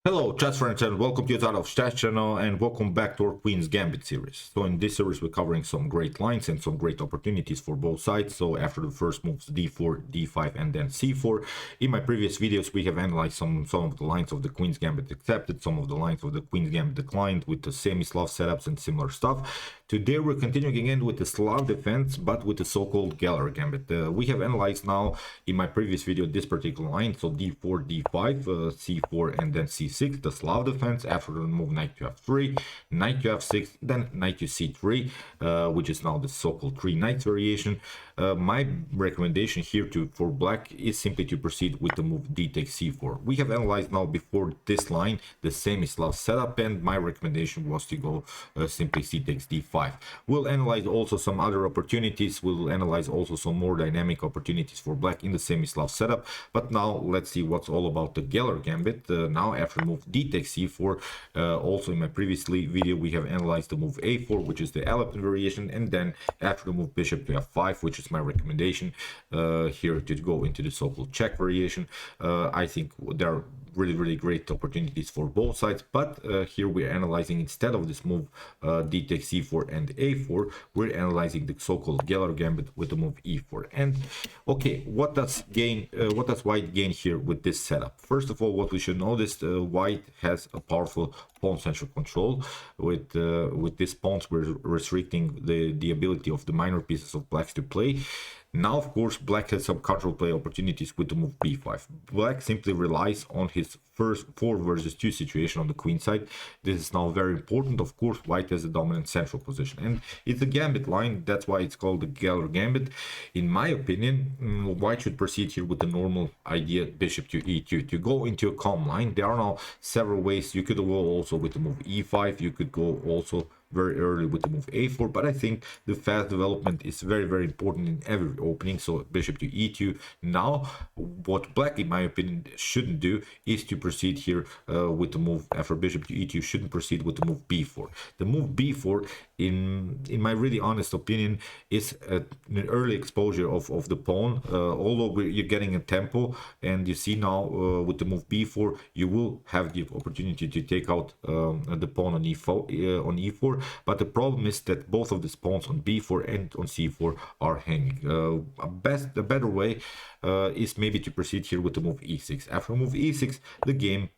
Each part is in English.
Hello chess friends and welcome to the Chess channel and welcome back to our Queen's Gambit series. So in this series we're covering some great lines and some great opportunities for both sides. So after the first moves d4, d5 and then c4. In my previous videos we have analyzed some of the lines of the Queen's Gambit accepted, some of the lines of the Queen's Gambit declined with the semi-Slav setups and similar stuff. Today we're continuing again with the Slav defense but with the so-called Geller Gambit. We have analyzed now in my previous video this particular line, so d4, d5, c4 and then c6, the Slav defense. After the move knight to f3, knight to f6, then knight to c3, which is now the so-called 3 knights variation. My recommendation here for black is simply to proceed with the move d takes c4. We have analyzed now before this line the semi-Slav setup, and my recommendation was to go simply c takes d5. We'll analyze also some other opportunities. We'll analyze also some more dynamic opportunities for black in the semi-Slav setup. But now let's see what's all about the Geller Gambit. Now after move d takes c4, also in my previous video we have analyzed the move a4, which is the elephant variation, and then after the move bishop to f5, which is my recommendation here to go into the so-called check variation. I think there are really great opportunities for both sides, but here we're analyzing, instead of this move d takes c4 and a4, we're analyzing the so-called Geller Gambit with the move e4. And okay, what does white gain here with this setup? First of all, what we should notice, white has a powerful pawn central control. With this pawns we're restricting the ability of the minor pieces of blacks to play. Now, of course, black has some control play opportunities with the move b5. Black simply relies on his first 4 versus 2 situation on the queen side. This is now very important. Of course, white has a dominant central position, and it's a gambit line. That's why it's called the Geller Gambit. In my opinion, white should proceed here with the normal idea, bishop to e2, to go into a calm line. There are now several ways. You could go also with the move e5. You could go also very early with the move a4, but I think the fast development is very important in every opening. So bishop to e2. Now what black, in my opinion, shouldn't do is to proceed here with the move after bishop to e2. Shouldn't proceed with the move b4. The move b4, in my really honest opinion, is an early exposure of the pawn. Although you're getting a tempo, and you see now with the move b4 you will have the opportunity to take out the pawn on e4. But the problem is that both of these pawns on b4 and on c4 are hanging. The better way is maybe to proceed here with the move e6. After move e6, the game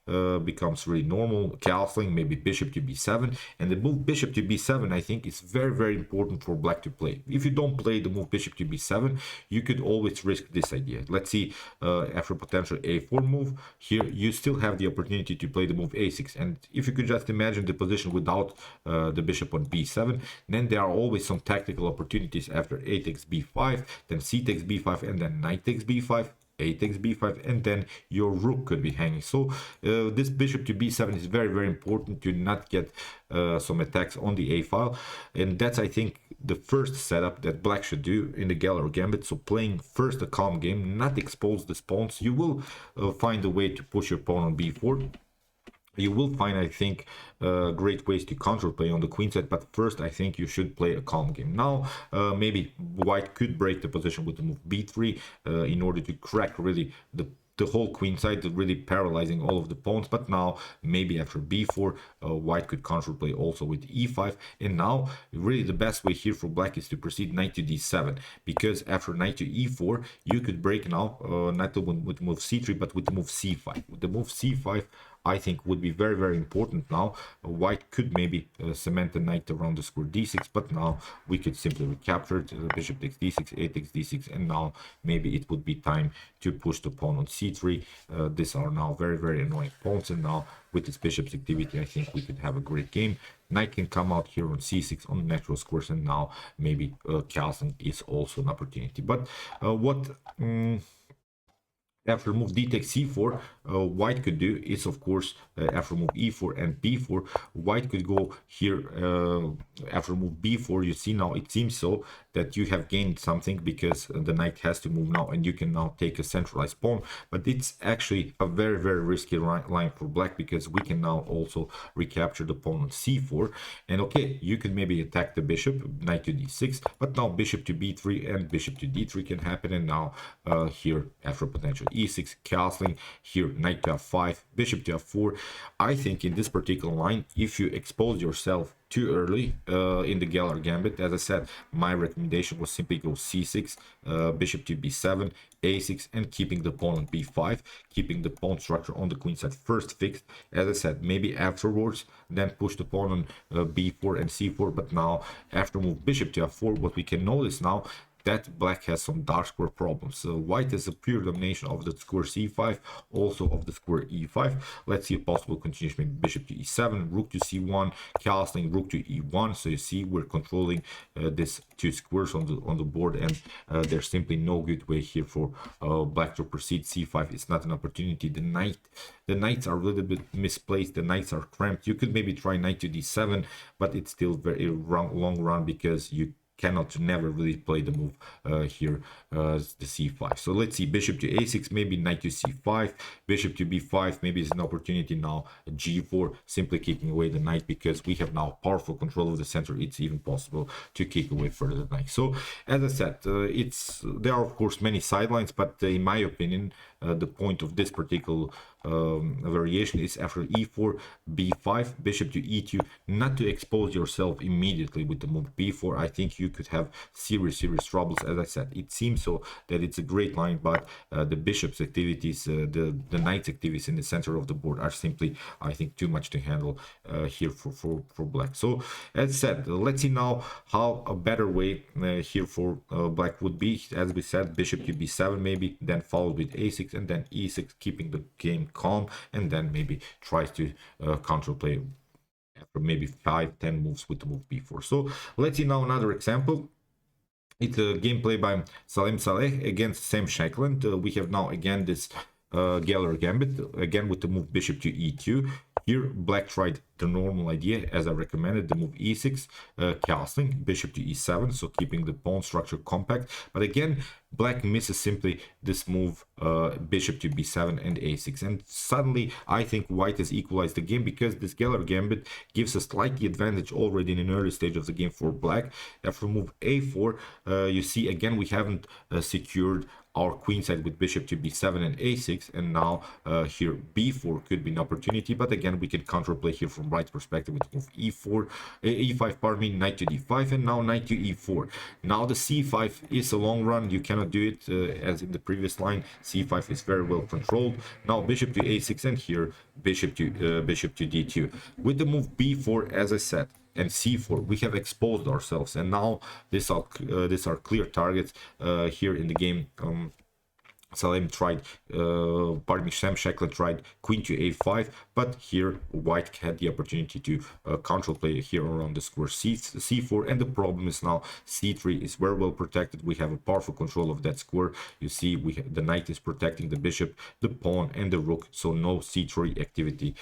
becomes really normal, castling, maybe bishop to b7, and the move bishop to b7 I think is very important for black to play. If you don't play the move bishop to b7, you could always risk this idea. Let's see, after potential a4 move, here you still have the opportunity to play the move a6, and if you could just imagine the position without the bishop on b7, then there are always some tactical opportunities after a takes b5, then c takes b5, and then knight takes b5, a takes b5, and then your rook could be hanging. So this bishop to b7 is very important to not get some attacks on the a file, and that's, I think, the first setup that black should do in the Geller Gambit. So playing first a calm game, not expose the pawns. You will find a way to push your pawn on b4. You will find, I think, great ways to counterplay on the queen side, but first I think you should play a calm game. Now maybe white could break the position with the move b3 in order to crack really the whole queen side, really paralyzing all of the pawns. But now maybe after b4 white could counterplay also with e5, and now really the best way here for black is to proceed knight to d7, because after knight to e4 you could break now not with move c3 but with the move c5. With the move c5 I think would be very important. Now white could maybe cement the knight around the square d6, but now we could simply recapture it. Bishop takes d6, a takes d6, and now maybe it would be time to push the pawn on c3. These are now very annoying pawns, and now with this bishop's activity I think we could have a great game. Knight can come out here on c6 on natural squares, and now maybe castling is also an opportunity. But after move d takes c4, white could do is, of course, after move e4 and b4, white could go here after move b4. You see now it seems so that you have gained something, because the knight has to move now and you can now take a centralized pawn. But it's actually a very risky line for black, because we can now also recapture the pawn on c4. And okay, you can maybe attack the bishop, knight to d6, but now bishop to b3 and bishop to d3 can happen. And now here after potential e6 castling, here e2, knight to f5, bishop to f4. I think in this particular line, if you expose yourself too early in the Geller Gambit, as I said, my recommendation was simply go c6, bishop to b7, a6, and keeping the pawn on b5, keeping the pawn structure on the queen side first fixed. As I said, maybe afterwards then push the pawn on b4 and c4. But now after move bishop to f4, what we can notice now that black has some dark square problems. So white has a pure domination of the square c5, also of the square e5. Let's see a possible continuation, maybe bishop to e7, rook to c1, castling rook to e1. So you see we're controlling these two squares on the board, and there's simply no good way here for black to proceed. c5 is not an opportunity. The knights are a little bit misplaced, the knights are cramped. You could maybe try knight to d7, but it's still very long run because you cannot never really play the move here, the c5. So let's see, bishop to a6, maybe knight to c5, bishop to b5, maybe it's an opportunity now, g4, simply kicking away the knight because we have now powerful control of the center. It's even possible to kick away further the knight. So as I said, there are of course many sidelines, but in my opinion, the point of this particular variation is after e4, b5, bishop to e2, not to expose yourself immediately with the move b4. I think you could have serious troubles. As I said, it seems so that it's a great line, but the bishop's activities, the knight's activities in the center of the board are simply, I think, too much to handle here for black. So as I said, let's see now how a better way here for black would be. As we said, bishop to b7 maybe, then followed with a6 and then e6, keeping the game calm, and then maybe tries to counterplay after maybe 5-10 moves with the move b4. So let's see now another example. It's a gameplay by Salim Saleh against Sam Shackland. We have now again this Geller Gambit, again with the move bishop to e2. Here black tried the normal idea as I recommended, the move e6, castling bishop to e7, so keeping the pawn structure compact. But again, black misses simply this move bishop to b7 and a6, and suddenly I think white has equalized the game because this Geller Gambit gives a slightly advantage already in an early stage of the game for black. After move a4, you see again we haven't secured our queen side with bishop to b7 and a6, and now here b4 could be an opportunity, but again we can counterplay here from right perspective with move e4, e5, pardon me, knight to d5, and now knight to e4. Now the c5 is a long run, you cannot do it as in the previous line. c5 is very well controlled. Now bishop to a6, and here bishop to d2 with the move b4, as I said, and c4 we have exposed ourselves, and now these are clear targets here in the game. Salim tried, pardon me, Sam Shackland tried queen to a5, but here white had the opportunity to counterplay here around the square c4, and the problem is now c3 is very well protected. We have a powerful control of that square. You see, the knight is protecting the bishop, the pawn, and the rook, so no c3 activity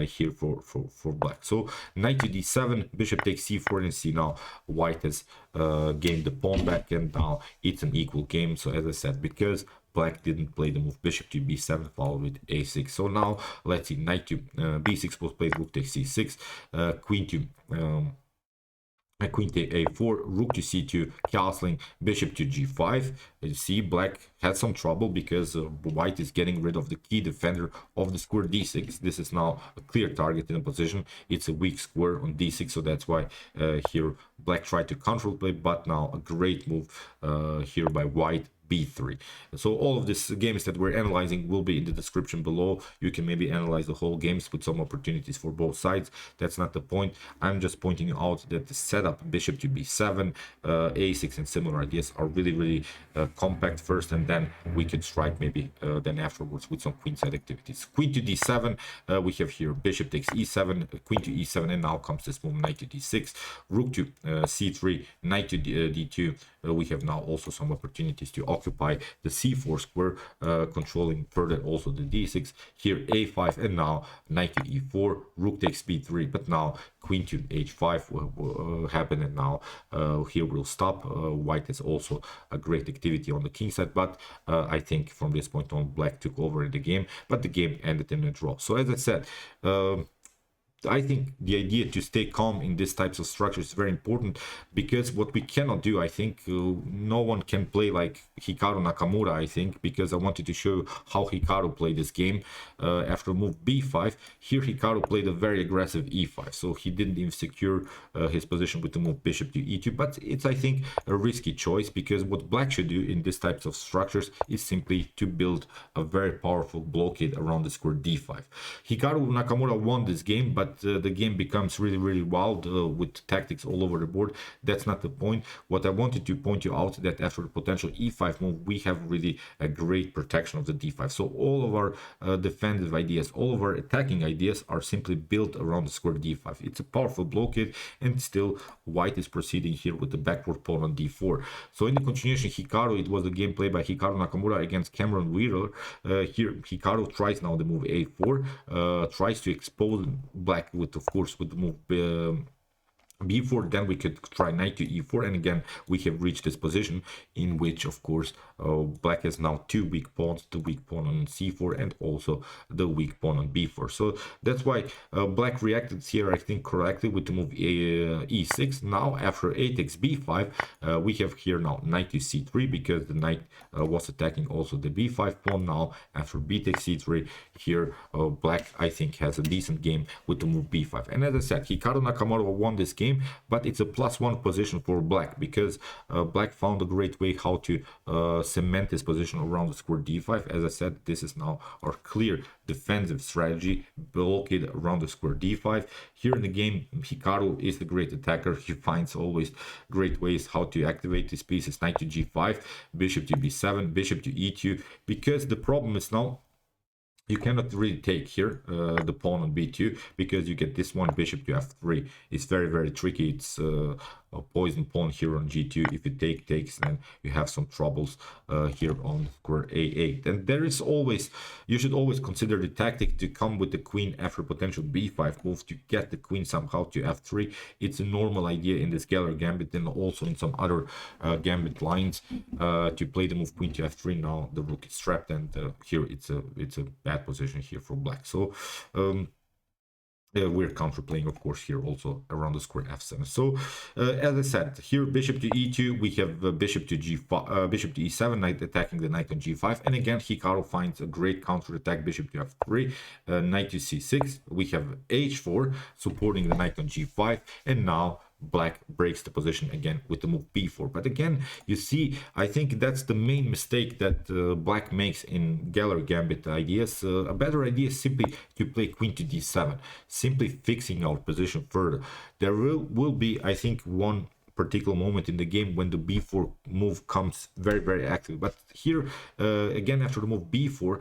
here for black. So knight to d7, bishop takes c4, and see now white has gained the pawn back, and now it's an equal game. So as I said, because black didn't play the move bishop to b7 followed with a6. So now let's see, knight to b6 was played, rook takes c6, queen to a4, rook to c2, castling bishop to g5. You see, black had some trouble because white is getting rid of the key defender of the square d6. This is now a clear target in a position. It's a weak square on d6, so that's why here black tried to counterplay, but now a great move here by white, b3. So all of these games that we're analyzing will be in the description below. You can maybe analyze the whole games with some opportunities for both sides. That's not the point. I'm just pointing out that the setup bishop to b7, a6, and similar ideas are really compact first, and then we can strike maybe then afterwards with some queenside activities. Queen to d7, we have here bishop takes e7, queen to e7, and now comes this move knight to d6, rook to c3, knight to d2. We have now also some opportunities to occupy the c4 square, controlling further also the d6. Here a5, and now knight to e4, rook takes b3, but now queen to h5 will happen, and now here we'll stop. White has also a great activity on the king side, but I think from this point on black took over in the game, but the game ended in a draw. So as I said, I think the idea to stay calm in these types of structures is very important, because what we cannot do, I think, no one can play like Hikaru Nakamura, I think, because I wanted to show you how Hikaru played this game. After move b5, here Hikaru played a very aggressive e5, so he didn't even secure his position with the move bishop to e2, but it's, I think, a risky choice, because what black should do in these types of structures is simply to build a very powerful blockade around the square d5. Hikaru Nakamura won this game, but the game becomes really wild with tactics all over the board. That's not the point. What I wanted to point you out, that after the potential e5 move, we have really a great protection of the d5. So all of our defensive ideas, all of our attacking ideas are simply built around the square d5. It's a powerful blockade, and still white is proceeding here with the backward pawn on d4. So in the continuation, Hikaru, it was a gameplay by Hikaru Nakamura against Cameron Wheeler. Here Hikaru tries now the move a4, tries to expose black with, of course, with the move b4. Then we could try knight to e4, and again we have reached this position in which, of course, black has now two weak pawns, the weak pawn on c4 and also the weak pawn on b4. So that's why black reacted here, I think, correctly with the move e6. Now after a takes b5, we have here now knight to c3, because the knight was attacking also the b5 pawn. Now after b takes c3, here black, I think, has a decent game with the move b5. And as I said, Hikaru Nakamura won this game, but it's a +1 position for black, because black found a great way how to cement his position around the square d5. As I said, this is now our clear defensive strategy, blockade around the square d5. Here in the game, Hikaru is the great attacker. He finds always great ways how to activate these pieces. Knight to g5, bishop to b7, bishop to e2, because the problem is now you cannot really take here the pawn on b2, because you get this one bishop to f3. It's very tricky. It's a poison pawn here on g2. If you takes, then you have some troubles here on square a8. And there is always, you should always consider the tactic to come with the queen after potential b5 move to get the queen somehow to f3. It's a normal idea in this Geller Gambit, and also in some other Gambit lines, to play the move queen to f3. Now the rook is trapped, and here it's a bad position here for black. So we're counter playing, of course, here also around the square f7. So as I said, here bishop to e2, we have bishop to g5, bishop to e7, knight attacking the knight on g5, and again Hikaru finds a great counter attack, bishop to f3, knight to c6. We have h4 supporting the knight on g5, and now black breaks the position again with the move b4. But again, you see, I think that's the main mistake that black makes in Geller Gambit ideas. A better idea is simply to play queen to d7, simply fixing our position further. There will be, I think, one particular moment in the game when the b4 move comes very active. But here again, after the move b4,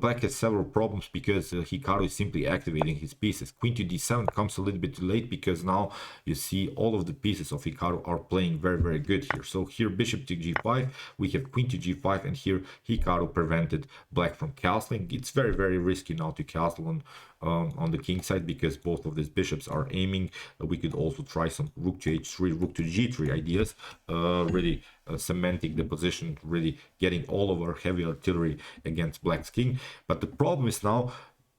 black has several problems, because Hikaru is simply activating his pieces. Queen to d7 comes a little bit too late, because now you see all of the pieces of Hikaru are playing very good here. So here bishop to g5, we have queen to g5, and here Hikaru prevented black from castling. It's very risky now to castle on the king side, because both of these bishops are aiming. We could also try some rook to h3, rook to g3 ideas, really cementing the position, really getting all of our heavy artillery against black's king. But the problem is now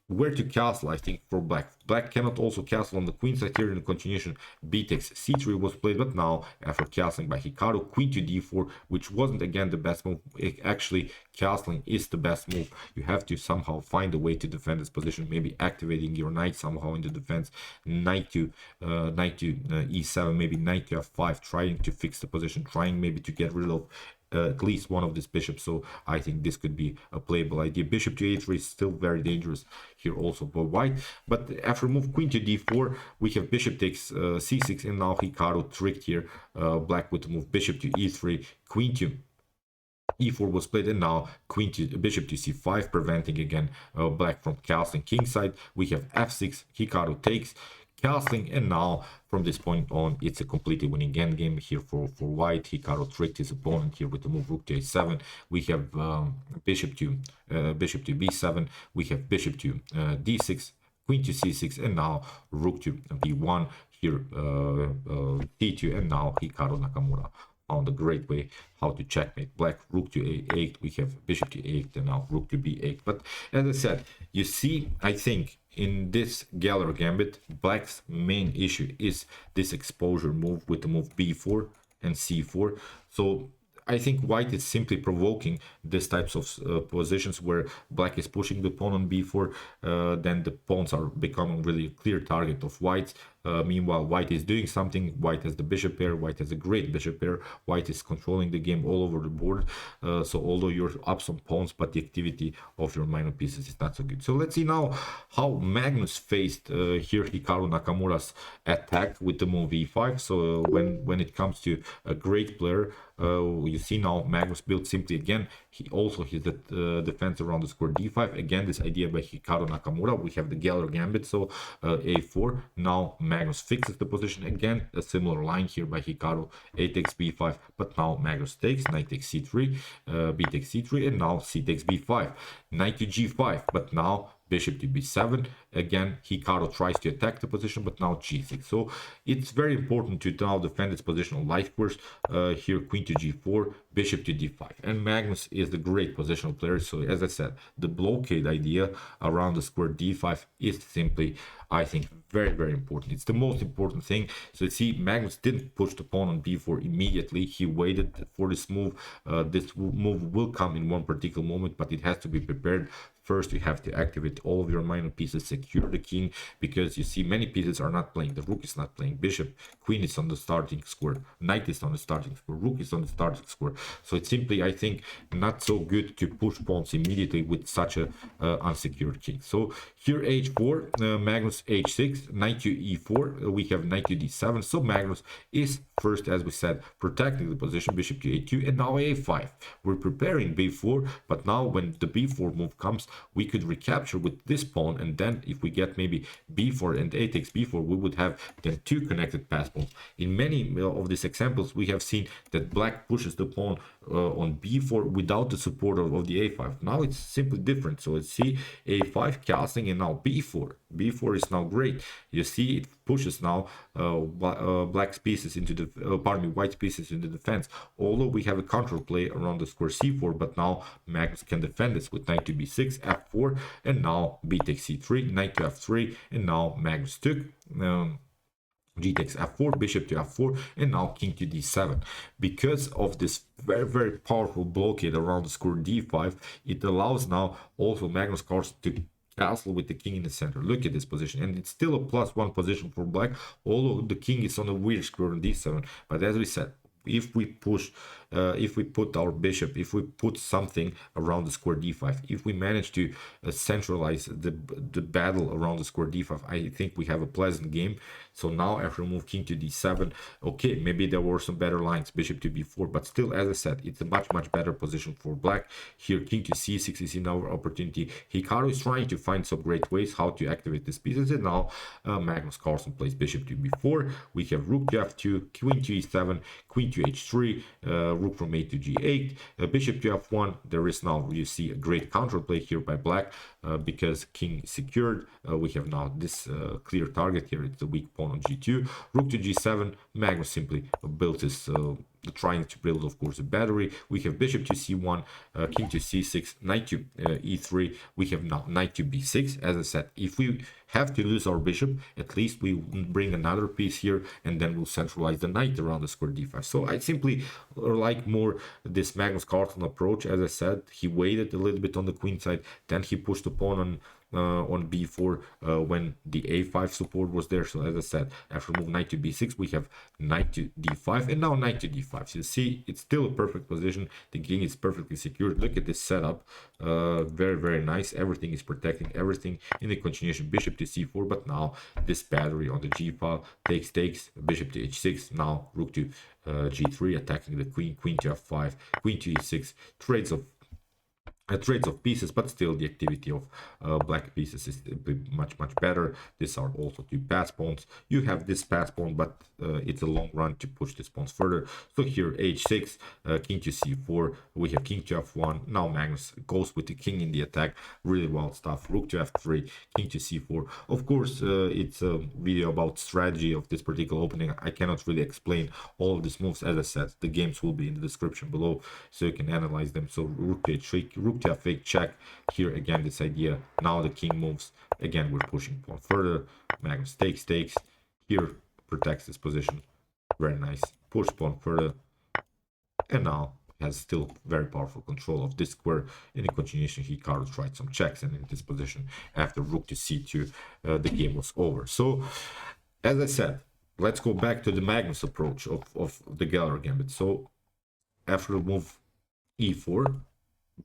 where to castle, I think, for black. Black cannot also castle on the queen side. Here in the continuation, b takes c3 was played, but now after castling by Hikaru, queen to d4, which wasn't again the best move. Actually, castling is the best move. You have to somehow find a way to defend this position, maybe activating your knight somehow in the defense. Knight to e7, maybe knight to f5, trying to fix the position, trying maybe to get rid of at least one of these bishops. So I think this could be a playable idea. Bishop to a3 is still very dangerous here also for white. But after move queen to d4, we have bishop takes c6, and now Hikaru tricked here black with the move bishop to e3, queen to e4 was played, and now queen to bishop to c5, preventing again black from castling kingside. We have f6, Hikaru takes, castling, and now from this point on it's a completely winning endgame here for white. Hikaru tricked his opponent here with the move rook to a7. We have bishop to b7, we have bishop to d6, queen to c6, and now rook to b1, here d2, and now Hikaru Nakamura on the great way how to checkmate black. Rook to a8, we have bishop to a8, and now rook to b8. But as I said, you see, I think in this Geller gambit, black's main issue is this exposure move with the move b4 and c4. So I think white is simply provoking these types of positions where black is pushing the pawn on b4, then the pawns are becoming really a clear target of white. Meanwhile, white is doing something. White has the bishop pair. White has a great bishop pair. White is controlling the game all over the board. So although you're up some pawns, but the activity of your minor pieces is not so good. So let's see now how Magnus faced here Hikaru Nakamura's attack with the move e5. So when it comes to a great player, you see now Magnus built simply again. He also his defense around the square d5. Again, this idea by Hikaru Nakamura. We have the Geller gambit. So a4. Now Magnus fixes the position again. A similar line here by Hikaru. A takes b5. But now Magnus takes. Knight takes c3. B takes c3. And now c takes b5. Knight to g5. But now bishop to b7. Again, Hikaru tries to attack the position, but now g6. So it's very important to now defend its position on light course. Here, queen to g4, bishop to d5. And Magnus is the great positional player. So as I said, the blockade idea around the square d5 is simply, I think, very, very important. It's the most important thing. So you see, Magnus didn't push the pawn on b4 immediately. He waited for this move. This move will come in one particular moment, but it has to be prepared. First, you have to activate all of your minor pieces, secure the king, because you see many pieces are not playing. The rook is not playing, bishop, queen is on the starting square, knight is on the starting square, rook is on the starting square. So it's simply, I think, not so good to push pawns immediately with such a unsecured king. So here h4, Magnus h6, knight to e4, we have knight to d7. So Magnus is first, as we said, protecting the position, bishop to a2, and now a5. We're preparing b4, but now when the b4 move comes, we could recapture with this pawn, and then if we get maybe b4 and a takes b4, we would have then two connected pass pawns. In many of these examples, we have seen that black pushes the pawn on b4 without the support of the a5. Now it's simply different. So let's see, a5 casting, and now b4. b4 is now great. You see, it pushes now black's pieces into the white's pieces into defense. Although we have a counterplay around the square c4, but now Magnus can defend this with knight to b6, f4, and now b takes c3, knight to f3, and now Magnus took. G takes f4, bishop to f4, and now king to d7. Because of this very, very powerful blockade around the square d5, it allows now also Magnus Carlsen to castle with the king in the center. Look at this position, and it's still a +1 position for black, although the king is on a weird square on d7. But as we said, if we push, if we put our bishop, if we put something around the square d5, if we manage to centralize the battle around the square d5, I think we have a pleasant game. So now after move king to d7, okay, maybe there were some better lines, bishop to b4, but still, as I said, it's a much, much better position for black. Here, king to c6 is in our opportunity. Hikaru is trying to find some great ways how to activate these pieces, and now Magnus Carlsen plays bishop to b4. We have rook to f2, queen to e7, queen to h3, rook from a to g8, bishop to f1. There is now, you see, a great counterplay here by black because king secured. We have now this clear target here. It's a weak pawn on g2, rook to g7. Magnus simply built his trying to build, of course, a battery. We have bishop to c1, king to c6, knight to e3. We have now knight to b6. As I said, if we have to lose our bishop, at least we bring another piece here, and then we'll centralize the knight around the square d5. So I simply like more this Magnus Carlsen approach. As I said, he waited a little bit on the queen side, then he pushed the pawn on b4 when the a5 support was there. So as I said, after move knight to b6, we have knight to d5, and now knight to d5. So you see, it's still a perfect position. The king is perfectly secured. Look at this setup. Very, very nice. Everything is protecting everything in the continuation. Bishop to c4, but now this battery on the g file takes bishop to h6. Now rook to g3, attacking the queen, queen to f5, queen to e6. Trades of pieces, but still the activity of black pieces is much, much better. These are also two pass pawns. You have this pass pawn, but it's a long run to push this pawns further. So here h6, king to c4, we have king to f1. Now Magnus goes with the king in the attack. Really wild stuff. Rook to f3, king to c4. Of course, it's a video about strategy of this particular opening. I cannot really explain all of these moves. As I said, the games will be in the description below, so you can analyze them. So rook to h3, rook to f8 check. Here again, this idea, now the king moves, Again, we're pushing pawn further. Magnus takes. Here protects this position. Very nice. Push pawn further. And now has still very powerful control of this square. In the continuation, he tried some checks, and in this position, after rook to c2, the game was over. So, as I said, let's go back to the Magnus approach of the Geller Gambit. So, after the move e4,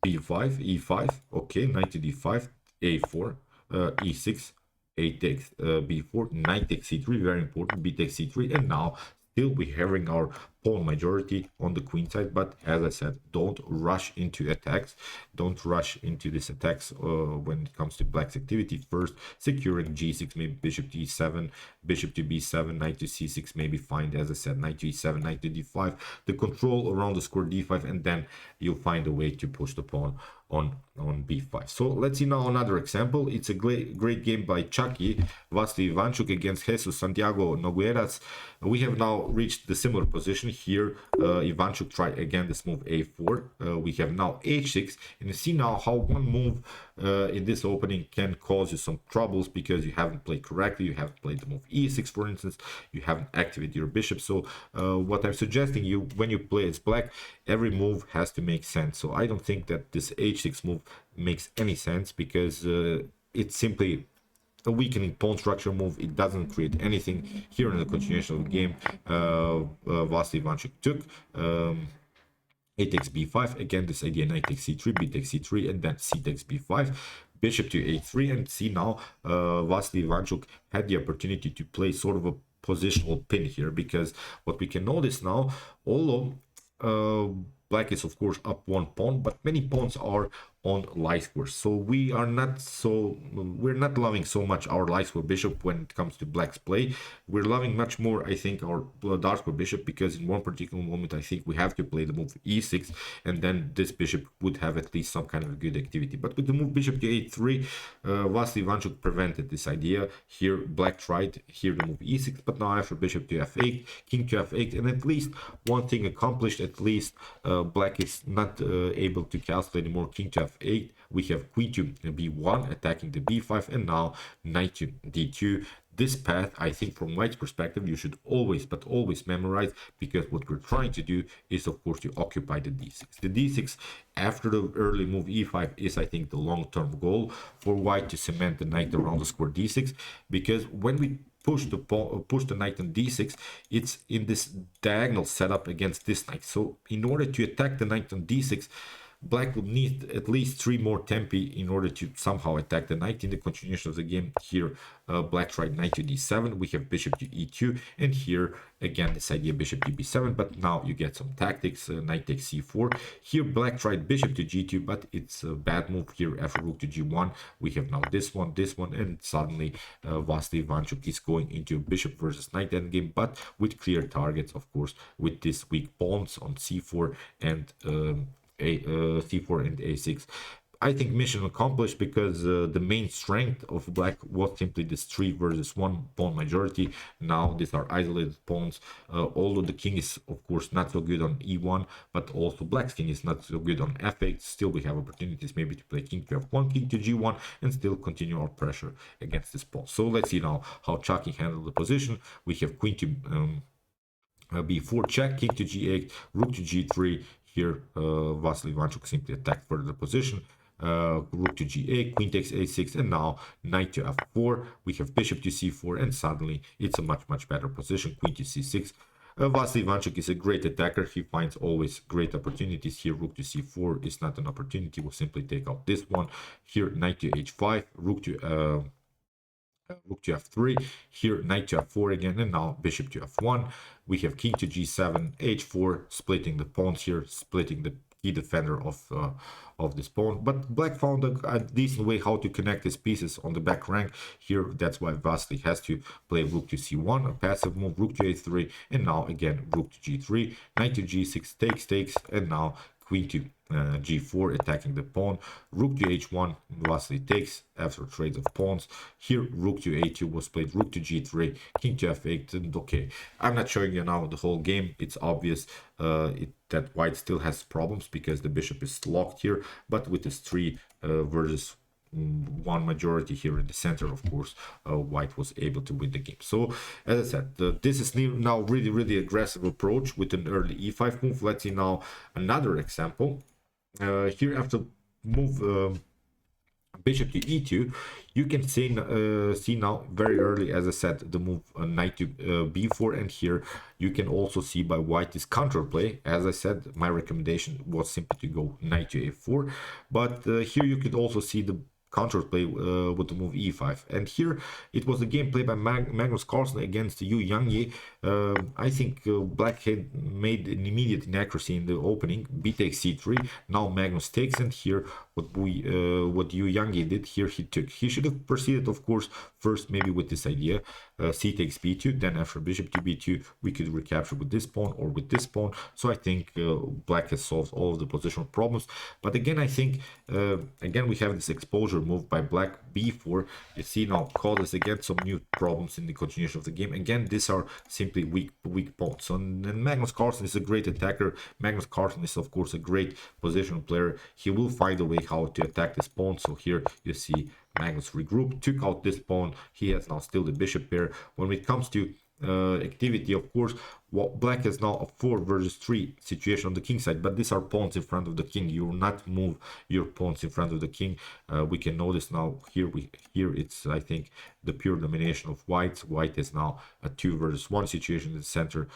b5, e5, okay, knight to d5, a4, e6, a takes b4, knight takes c3, very important, b takes c3, and now still we're having our pawn majority on the queen side. But as I said, don't rush into attacks, don't rush into these attacks when it comes to black's activity. First securing g6, maybe bishop to e7, bishop to b7, knight to c6, maybe find, as I said, knight to e7, knight to d5, the control around the square d5, and then you'll find a way to push the pawn on b5. So let's see now another example. It's a great game by Chucky Vasily Ivanchuk against Jesus Santiago Nogueras. We have now reached the similar position here. Ivanchuk tried again this move a4. We have now h6, and you see now how one move in this opening can cause you some troubles because you haven't played correctly. You haven't played the move e6, for instance. You haven't activated your bishop. So what I'm suggesting you, when you play as black, every move has to make sense. So I don't think that this h6 move makes any sense, because it's simply a weakening pawn structure move. It doesn't create anything. Here in the continuation of the game, Vasily Ivanchuk took a takes b5. Again, this idea, knight takes c3, b takes c3, and then c takes b5, bishop to a3. And see now, Vasily Ivanchuk had the opportunity to play sort of a positional pin here, because what we can notice now, although black is of course up one pawn, but many pawns are on light squares. So we're not loving so much our light square bishop when it comes to black's play. We're loving much more, I think, our dark square bishop, because in one particular moment I think we have to play the move e6, and then this bishop would have at least some kind of a good activity. But with the move bishop to a3, Vasily Ivanchuk prevented this idea. Here black tried here the move e6, but now after bishop to f8, king to f8, and at least one thing accomplished. At least black is not able to castle anymore. King to f8, we have queen to b1 attacking the b5, and now knight to d2. This path, I think, from white's perspective, you should always memorize, because what we're trying to do is of course to occupy the d6. The d6 after the early move e5 is, I think, the long-term goal for white, to cement the knight around the square d6, because when we push the knight on d6, it's in this diagonal setup against this knight. So in order to attack the knight on d6, black will need at least 3 more tempi in order to somehow attack the knight. In the continuation of the game here, black tried knight to d7, we have bishop to e2, and here again this idea bishop to b7, but now you get some tactics. Knight takes c4. Here black tried bishop to g2, but it's a bad move. Here after rook to g1, we have now this one, and suddenly Vasily Ivanchuk is going into bishop versus knight endgame, but with clear targets, of course, with these weak pawns on c4 and c4 and a6. I think mission accomplished, because the main strength of black was simply this 3 versus 1 pawn majority. Now these are isolated pawns, although the king is of course not so good on e1, but also black's king is not so good on f8. Still we have opportunities maybe to play king to f1, king to g1, and still continue our pressure against this pawn. So let's see now how Chucky handled the position. We have queen to b4 check, king to g8, rook to g3. Here Vasily Ivanchuk simply attacked further the position. Rook to g8, queen takes a6, and now knight to f4. We have bishop to c4, and suddenly it's a much better position. Queen to c6. Vasily Ivanchuk is a great attacker. He finds always great opportunities. Here rook to c4 is not an opportunity. We'll simply take out this one. Here knight to h5, rook to f3, here knight to f4 again, and now bishop to f1. We have king to g7, h4, splitting the pawns here, splitting the key defender of this pawn. But black found a decent way how to connect his pieces on the back rank here. That's why Vasily has to play rook to c1, a passive move, rook to a3, and now again rook to g3, knight to g6, takes, and now queen to g4 attacking the pawn, rook to h1, Vasily takes after trades of pawns. Here rook to a2 was played, rook to g3, king to f8, and okay, I'm not showing you now the whole game. It's obvious that white still has problems because the bishop is locked here, but with this 3 versus one majority here in the center, of course, white was able to win the game. So as I said, this is now really aggressive approach with an early e5 move. Let's see now another example. Here after move bishop to e2, you can see now very early, as I said, the move knight to b4, and here you can also see by white this counterplay. As I said, my recommendation was simply to go knight to a4, but here you could also see the counterplay with the move e5, and here it was a game played by Magnus Carlsen against Yu Yangyi. I think black had made an immediate inaccuracy in the opening. B takes c3, now Magnus takes, and here what Yu Yangyi did here, he should have proceeded, of course, first maybe with this idea, c takes b2, then after bishop to b2 we could recapture with this pawn or with this pawn. So I think black has solved all of the positional problems, but again I think again we have this exposure move by black b4. You see now causes again some new problems in the continuation of the game. Again, these are simply weak pawns. So, and Magnus Carlsen is a great attacker. Magnus Carlsen is of course a great positional player. He will find a way how to attack this pawn. So here you see Magnus regroup, took out this pawn. He has now still the bishop pair. When it comes to activity, of course, black has now a 4 versus 3 situation on the king side, but these are pawns in front of the king. You will not move your pawns in front of the king. We can notice now here it's, I think, the pure domination of white. White is now a 2 versus 1 situation in the center.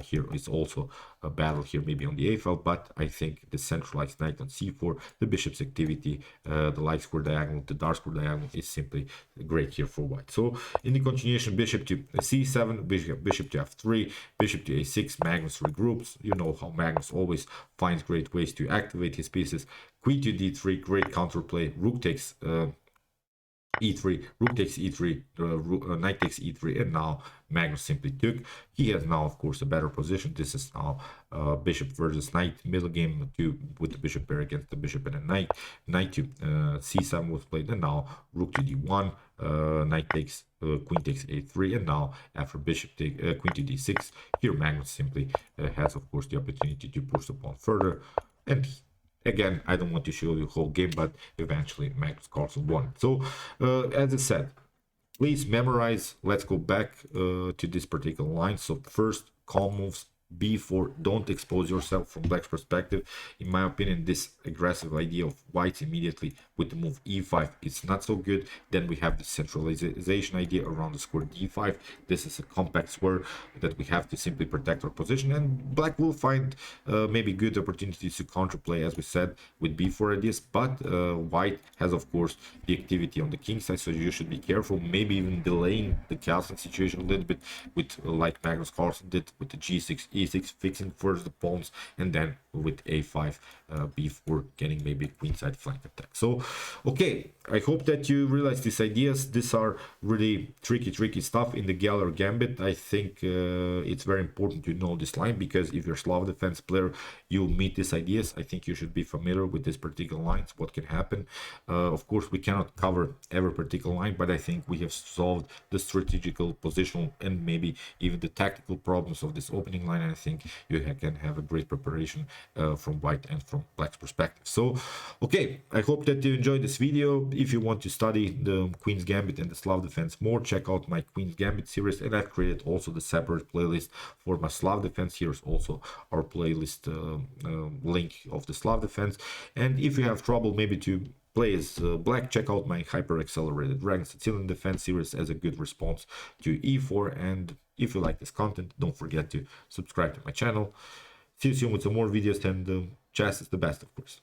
Here is also a battle here maybe on the a file, but I think the centralized knight on c4, the bishop's activity, the light square diagonal, the dark square diagonal is simply great here for white. So in the continuation, bishop to c7, bishop to f3, bishop to a6, Magnus regroups. You know how Magnus always finds great ways to activate his pieces. Queen to d3, great counterplay. Rook takes e3, rook takes e3, knight takes e3, and now Magnus simply took. He has now, of course, a better position. This is now bishop versus knight, middle game with the bishop pair against the bishop and a knight. Knight to c7 was played, and now rook to d1, knight takes, queen takes a3, and now after bishop take queen to d6, here Magnus simply has, of course, the opportunity to push the pawn further. And again, I don't want to show you the whole game, but eventually Magnus Carlsen won. So as I said, please memorize. Let's go back to this particular line. So first, calm moves, b4, don't expose yourself from black's perspective. In my opinion, this aggressive idea of whites immediately with the move e5 is not so good. Then we have the centralization idea around the square d5. This is a compact square that we have to simply protect our position, and black will find maybe good opportunities to counterplay, as we said, with b4 ideas. But white has, of course, the activity on the king side, so you should be careful, maybe even delaying the Carlsen situation a little bit with like Magnus Carlsen did with the g6 e6, fixing first the pawns, and then with a5 b4 getting maybe a queenside flank attack. So okay, I hope that you realize these ideas. These are really tricky stuff in the GELLER Gambit. I think it's very important to know this line, because if you're a Slav defense player, you'll meet these ideas. I think you should be familiar with this particular lines, what can happen. Of course, we cannot cover every particular line, but I think we have solved the strategical, positional, and maybe even the tactical problems of this opening line. And I think you can have a great preparation from white and from black's perspective. So okay, I hope that you enjoyed this video. If you want to study the Queen's Gambit and the Slav defense more, check out my Queen's Gambit series, and I've created also the separate playlist for my Slav defense. Here's also our playlist link of the Slav defense. And if you have trouble maybe to play as black, check out my hyper accelerated Dragon Sicilian defense series as a good response to e4. And if you like this content, don't forget to subscribe to my channel. See you soon with some more videos, and chess is the best, of course.